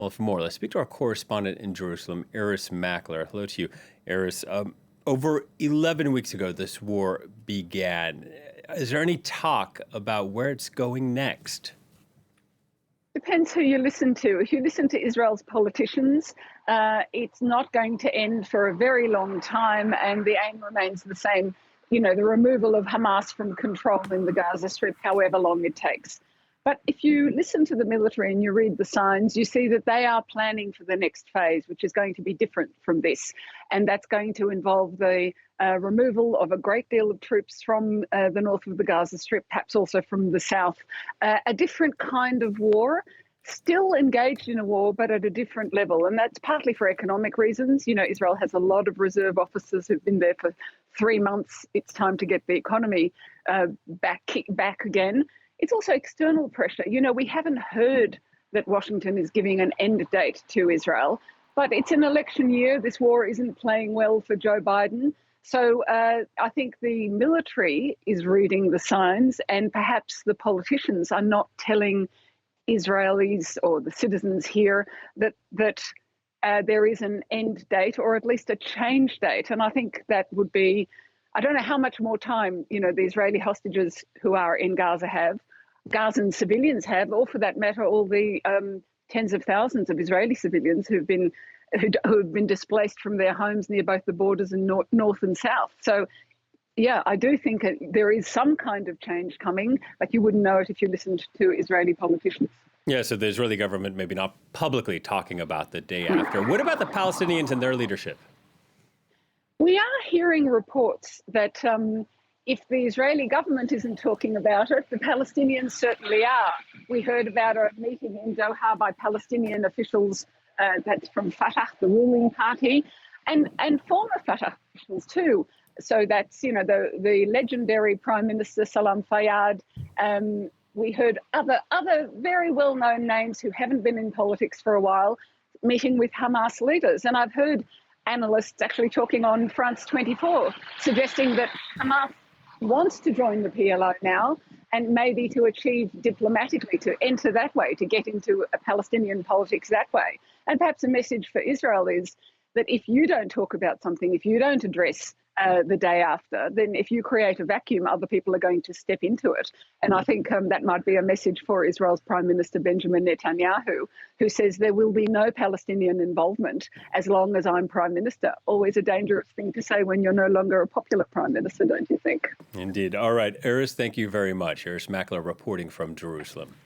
Well, for more, let's speak to our correspondent in Jerusalem, Irris Makler. Hello to you, Irris. Over 11 weeks ago, this war began. Is there any talk about where it's going next? Depends who you listen to. If you listen to Israel's politicians, it's not going to end for a very long time, and the aim remains the same. The removal of Hamas from control in the Gaza Strip, however long it takes. But if you listen to the military and you read the signs, you see that they are planning for the next phase, which is going to be different from this. And that's going to involve the removal of a great deal of troops from the north of the Gaza Strip, perhaps also from the south. A different kind of war, still engaged in a war, but at a different level. And that's partly for economic reasons. Israel has a lot of reserve officers who've been there for 3 months. It's time to get the economy back again. It's also external pressure. We haven't heard that Washington is giving an end date to Israel, but it's an election year. This war isn't playing well for Joe Biden. So I think the military is reading the signs, and perhaps the politicians are not telling Israelis or the citizens here that there is an end date, or at least a change date. And I think that would be, I don't know how much more time, the Israeli hostages who are in Gaza have, Gazan civilians have, or for that matter, all the tens of thousands of Israeli civilians who've been displaced from their homes near both the borders in north and south. So, yeah, I do think there is some kind of change coming, but you wouldn't know it if you listened to Israeli politicians. Yeah, so the Israeli government maybe not publicly talking about the day after. What about the Palestinians and their leadership? We are hearing reports that if the Israeli government isn't talking about it, the Palestinians certainly are. We heard about a meeting in Doha by Palestinian officials, that's from Fatah, the ruling party, and former Fatah officials too. So that's, the legendary Prime Minister Salam Fayyad. We heard other very well-known names who haven't been in politics for a while meeting with Hamas leaders. And I've heard analysts actually talking on France 24, suggesting that Hamas wants to join the PLO now, and maybe to achieve diplomatically, to enter that way, to get into a Palestinian politics that way. And perhaps a message for Israel is that if you don't talk about something, if you don't address the day after, then if you create a vacuum, other people are going to step into it. And I think that might be a message for Israel's Prime Minister Benjamin Netanyahu, who says there will be no Palestinian involvement as long as I'm Prime Minister. Always a dangerous thing to say when you're no longer a popular Prime Minister, don't you think? Indeed. All right, Irris, thank you very much. Irris Makler reporting from Jerusalem.